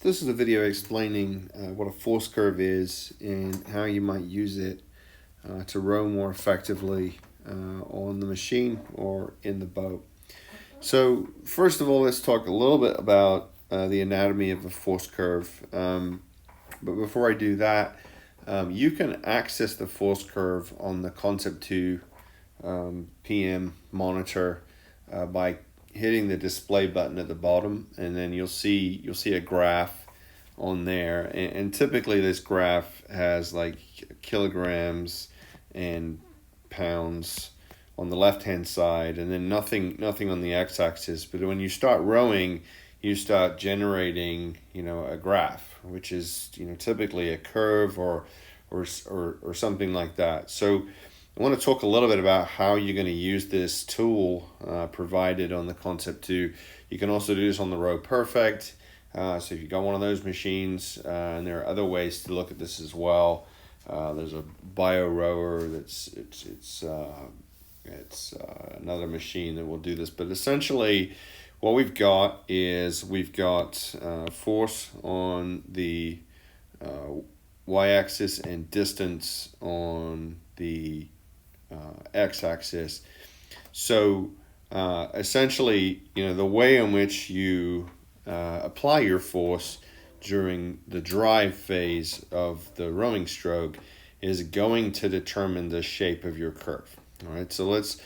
This is a video explaining what a force curve is and how you might use it to row more effectively on the machine or in the boat. So first of all, let's talk a little bit about the anatomy of a force curve. But before I do that, you can access the force curve on the Concept 2 PM monitor by hitting the display button at the bottom, and then you'll see a graph on there, and typically this graph has like kilograms and pounds on the left hand side, and then nothing on the x-axis. But when you start rowing, you start generating a graph, which is typically a curve or something like that. So I want to talk a little bit about how you're going to use this tool provided on the Concept 2. You can also do this on the Row Perfect. So if you got one of those machines, and there are other ways to look at this as well. There's a Bio Rower it's another machine that will do this. But essentially, what we've got is force on the y-axis and distance on the x-axis. So essentially, the way in which you apply your force during the drive phase of the rowing stroke is going to determine the shape of your curve. All right, so let's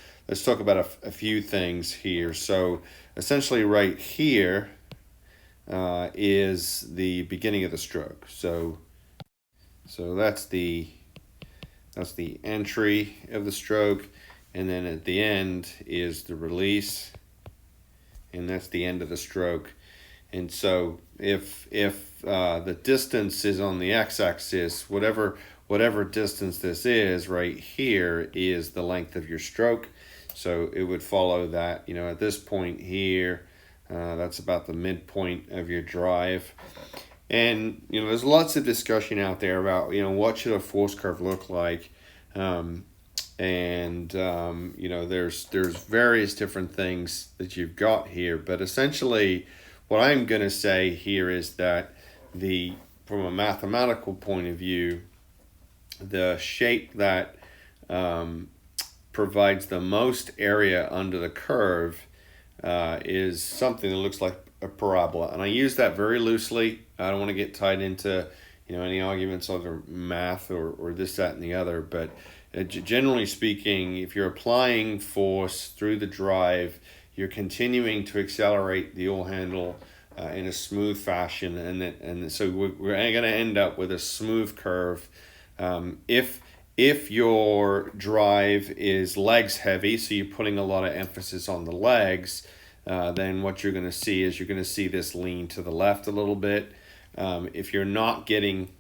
talk about a few things here. So essentially, right here is the beginning of the stroke. So that's the entry of the stroke, and then at the end is the release, and that's the end of the stroke. And so if the distance is on the x-axis, whatever distance this is right here is the length of your stroke. So it would follow that, at this point here, that's about the midpoint of your drive. And there's lots of discussion out there about what should a force curve look like, there's various different things that you've got here. But essentially, what I'm going to say here is that from a mathematical point of view, the shape that provides the most area under the curve is something that looks like a parabola, and I use that very loosely. I don't want to get tied into any arguments over math or this, that, and the other. But generally speaking, if you're applying force through the drive, you're continuing to accelerate the oar handle in a smooth fashion, and so we're going to end up with a smooth curve. If your drive is legs heavy, so you're putting a lot of emphasis on the legs, then what you're going to see is this lean to the left a little bit. If you're not getting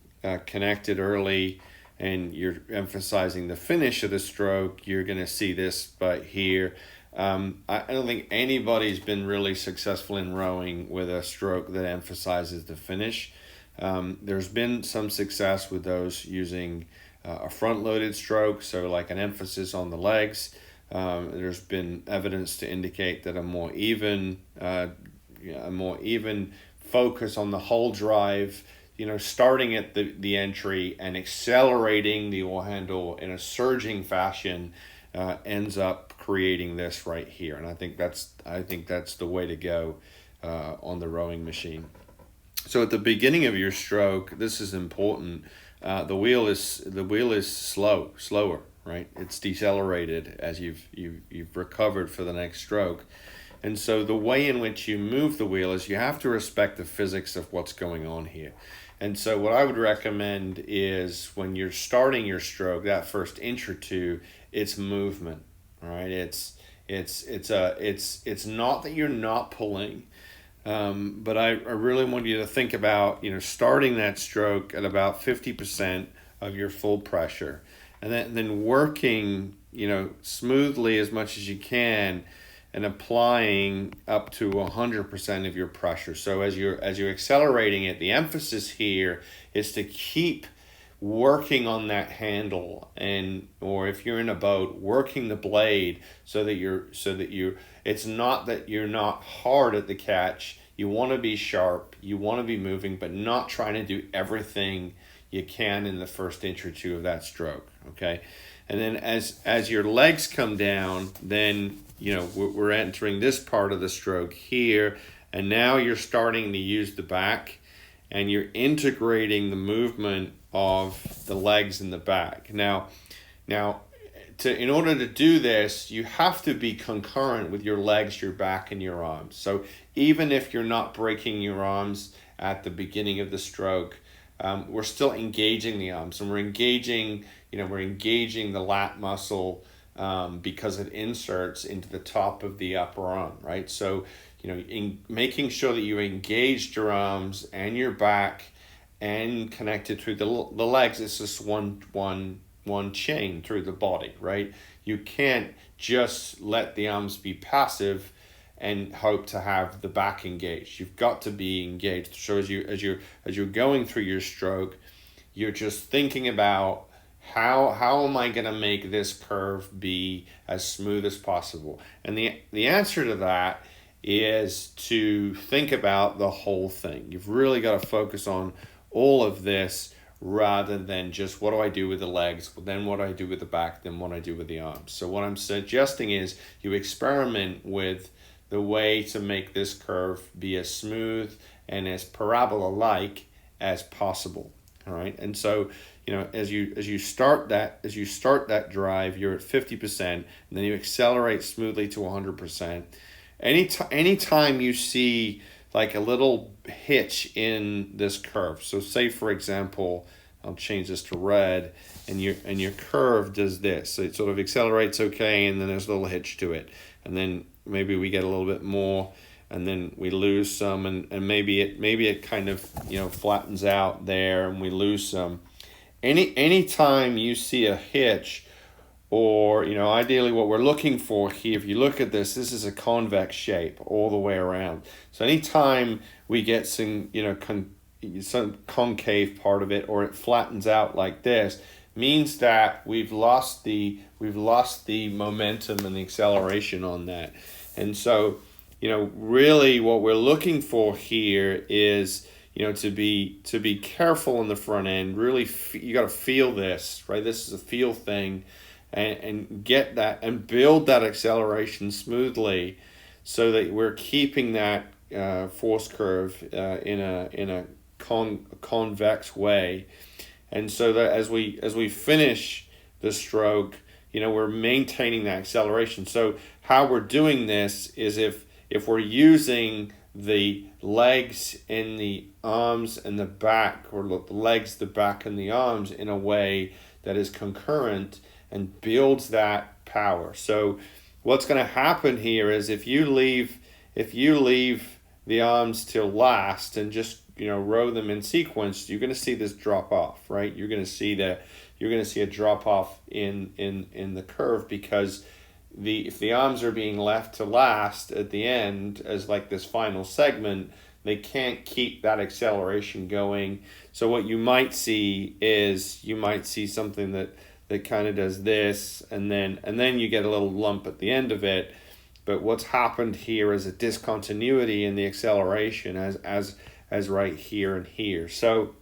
connected early and you're emphasizing the finish of the stroke, you're going to see this right here. I don't think anybody's been really successful in rowing with a stroke that emphasizes the finish. There's been some success with those using a front-loaded stroke, so like an emphasis on the legs. There's been evidence to indicate that a more even focus on the whole drive, starting at the entry and accelerating the oar handle in a surging fashion, ends up creating this right here. And I think that's the way to go on the rowing machine. So at the beginning of your stroke, this is important. The wheel is slower, right? It's decelerated as you've recovered for the next stroke. And so the way in which you move the wheel is you have to respect the physics of what's going on here. And so what I would recommend is when you're starting your stroke, that first inch or two, it's movement, right? It's not that you're not pulling, but I really want you to think about, starting that stroke at about 50% of your full pressure, and then working, smoothly as much as you can, and applying up to 100% of your pressure. So as you're accelerating it, the emphasis here is to keep working on that handle, or if you're in a boat, working the blade so that it's not that you're not hard at the catch. You want to be sharp, you want to be moving, but not trying to do everything you can in the first inch or two of that stroke, okay? And then as your legs come down, then, you know, we're entering this part of the stroke here, and now you're starting to use the back, and you're integrating the movement of the legs in the back. Now, in order to do this, you have to be concurrent with your legs, your back, and your arms. So even if you're not breaking your arms at the beginning of the stroke, we're still engaging the arms, and we're engaging the lat muscle because it inserts into the top of the upper arm, right? So, you know, in making sure that you engaged your arms and your back and connected through the legs, it's just one chain through the body, right? You can't just let the arms be passive and hope to have the back engaged. You've got to be engaged. So as you're going through your stroke, you're just thinking about how am I going to make this curve be as smooth as possible? And the answer to that is to think about the whole thing. You've really got to focus on all of this rather than just what do I do with the legs, then what do I do with the back, then what I do with the arms. So what I'm suggesting is you experiment with the way to make this curve be as smooth and as parabola-like as possible. All right, and so, you know, as you start that drive, you're at 50%, and then you accelerate smoothly to 100%. Anytime you see like a little hitch in this curve. So say, for example, I'll change this to red, and your curve does this. So it sort of accelerates okay, and then there's a little hitch to it. And then maybe we get a little bit more, and then we lose some, and maybe it kind of, you know, flattens out there, and we lose some. Anytime you see a hitch, or, you know, ideally what we're looking for here, if you look at this is a convex shape all the way around. So anytime we get some, you know, some concave part of it, or it flattens out like this, means that we've lost the momentum and the acceleration on that. And so, you know, really what we're looking for here is, you know, to be careful in the front end. Really, you got to feel this, right? This is a feel thing. And get that and build that acceleration smoothly, so that we're keeping that force curve in a convex way, and so that as we finish the stroke, you know, we're maintaining that acceleration. So how we're doing this is if we're using the legs and the arms and the back, or the legs, the back, and the arms in a way that is concurrent and builds that power. So what's going to happen here is if you leave the arms till last and just, you know, row them in sequence, you're going to see this drop off, right? You're going to see a drop off in the curve, because if the arms are being left to last at the end as like this final segment, they can't keep that acceleration going. So what you might see is something that kind of does this, and then you get a little lump at the end of it. But what's happened here is a discontinuity in the acceleration as right here and here. So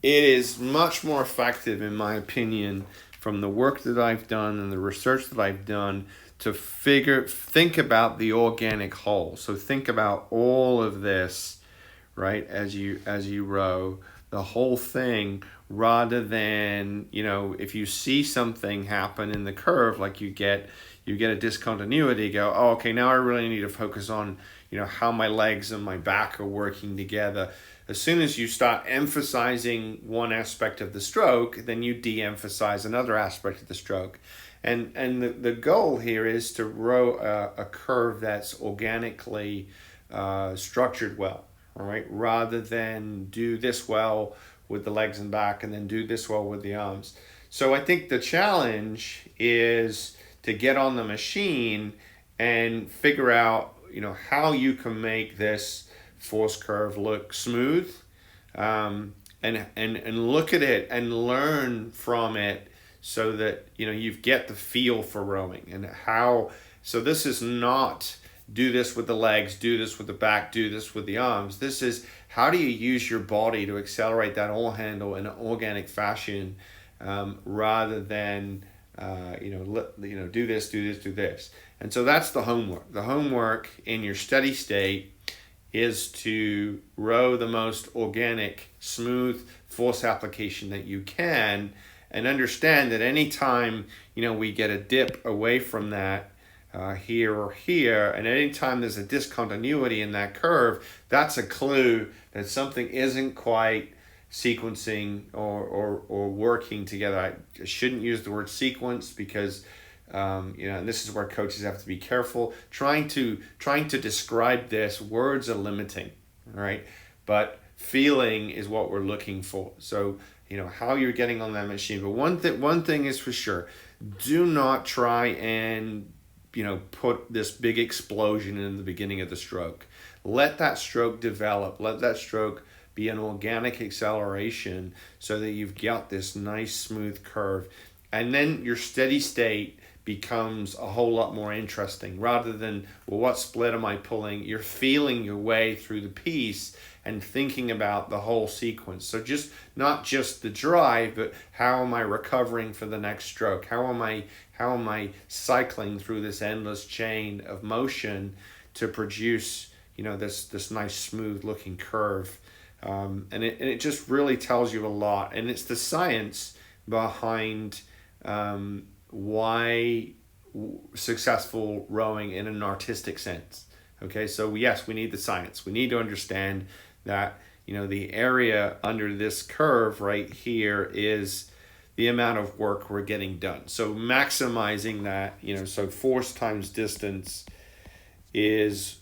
it is much more effective, in my opinion, from the work that I've done and the research that I've done, to think about the organic whole. So think about all of this, right, as you row the whole thing, rather than, you know, if you see something happen in the curve, like you get a discontinuity, go, oh, okay, now I really need to focus on, you know, how my legs and my back are working together. As soon as you start emphasizing one aspect of the stroke, then you de-emphasize another aspect of the stroke. And the goal here is to row a curve that's organically structured well, all right, rather than do this well with the legs and back and then do this well with the arms. So I think the challenge is to get on the machine and figure out, you know, how you can make this force curve look smooth, and look at it and learn from it, so that, you know, you get the feel for rowing and how. So this is not do this with the legs, do this with the back, do this with the arms. This is how do you use your body to accelerate that all handle in an organic fashion, rather than do this, do this, do this. And so that's the homework. The homework in your steady state is to row the most organic, smooth force application that you can, and understand that anytime we get a dip away from that, here or here, and anytime there's a discontinuity in that curve, that's a clue that something isn't quite sequencing or working together. I shouldn't use the word sequence because and this is where coaches have to be careful. Trying to describe this, words are limiting, all right? But feeling is what we're looking for. So how you're getting on that machine. But one thing is for sure: do not try and put this big explosion in the beginning of the stroke. Let that stroke develop. Let that stroke be an organic acceleration so that you've got this nice smooth curve. And then your steady state becomes a whole lot more interesting. Rather than, well, what split am I pulling? You're feeling your way through the piece and thinking about the whole sequence. So not just the drive, but how am I recovering for the next stroke? How am I cycling through this endless chain of motion to produce this nice smooth looking curve? And it just really tells you a lot, and it's the science behind why successful rowing in an artistic sense. Okay, so yes, we need the science. We need to understand that the area under this curve right here is the amount of work we're getting done. So maximizing that, so force times distance is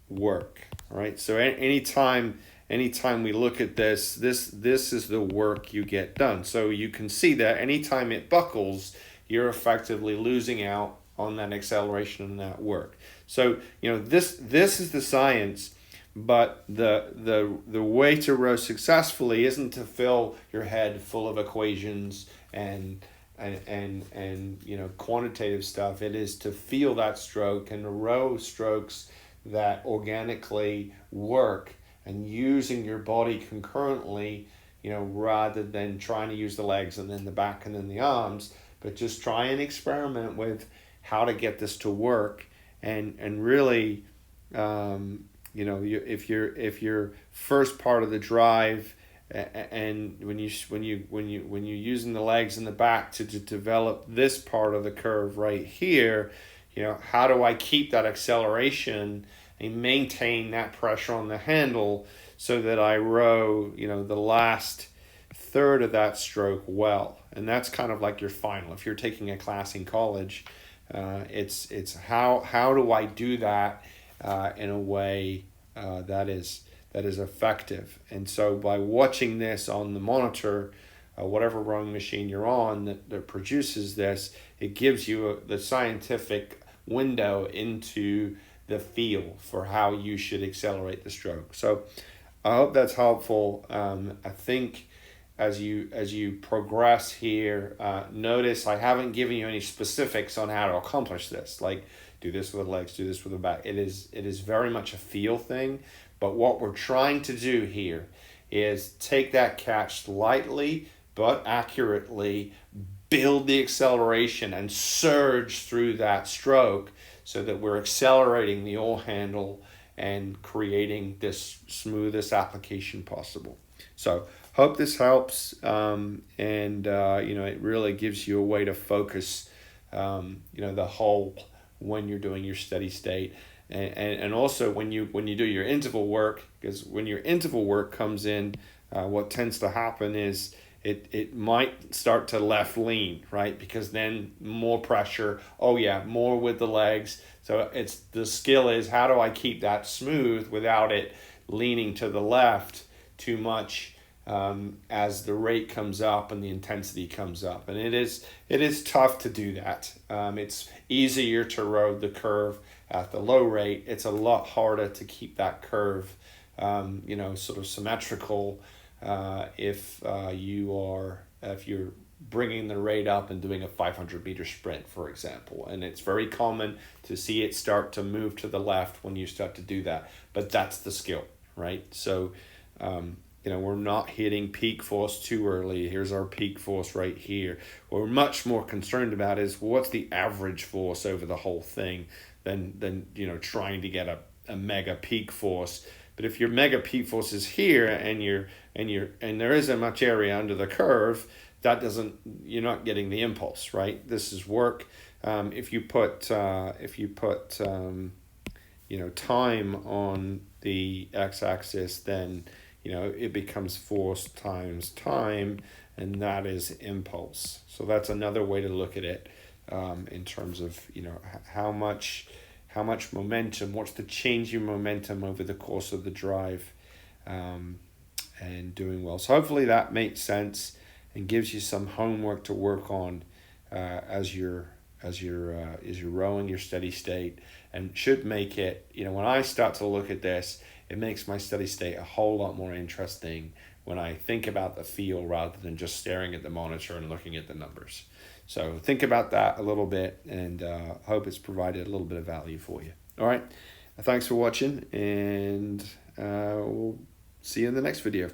work. All right, so anytime we look at this is the work you get done. So you can see that anytime it buckles, you're effectively losing out on that acceleration and that work. So this is the science, but the way to row successfully isn't to fill your head full of equations and quantitative stuff. It is to feel that stroke and to row strokes that organically work, and using your body concurrently, rather than trying to use the legs and then the back and then the arms, but just try and experiment with how to get this to work. And really, if your first part of the drive, and when you're using the legs and the back to develop this part of the curve right here, how do I keep that acceleration and maintain that pressure on the handle so that I row, the last third of that stroke well. And that's kind of like your final. If you're taking a class in college, it's how do I do that in a way that is effective. And so by watching this on the monitor, whatever rowing machine you're on that produces this, it gives you the scientific window into the feel for how you should accelerate the stroke. So I hope that's helpful. I think as you progress here, notice I haven't given you any specifics on how to accomplish this, like do this with the legs, do this with the back. It is very much a feel thing, but what we're trying to do here is take that catch lightly but accurately, build the acceleration and surge through that stroke so that we're accelerating the all handle and creating this smoothest application possible. So hope this helps, and it really gives you a way to focus the whole when you're doing your steady state, and also when you do your interval work, because when your interval work comes in, what tends to happen is it might start to left lean, right? Because then more pressure, more with the legs. So the skill is, how do I keep that smooth without it leaning to the left too much as the rate comes up and the intensity comes up. And it is tough to do that. It's easier to row the curve at the low rate. It's a lot harder to keep that curve sort of symmetrical if you're bringing the rate up and doing a 500-meter sprint, for example. And it's very common to see it start to move to the left when you start to do that. But that's the skill, right? So, we're not hitting peak force too early. Here's our peak force right here. What we're much more concerned about is what's the average force over the whole thing than trying to get a mega peak force. But if your mega peak force is here and there isn't much area under the curve, you're not getting the impulse, right? This is work. If you put time on the x-axis, then it becomes force times time, and that is impulse. So that's another way to look at it, in terms of how much momentum, what's the change in momentum over the course of the drive, and doing well. So hopefully that makes sense and gives you some homework to work on, as you're rowing your steady state, and should make it, when I start to look at this, it makes my steady state a whole lot more interesting when I think about the feel rather than just staring at the monitor and looking at the numbers. So think about that a little bit, and hope it's provided a little bit of value for you. All right, thanks for watching, and we'll see you in the next video.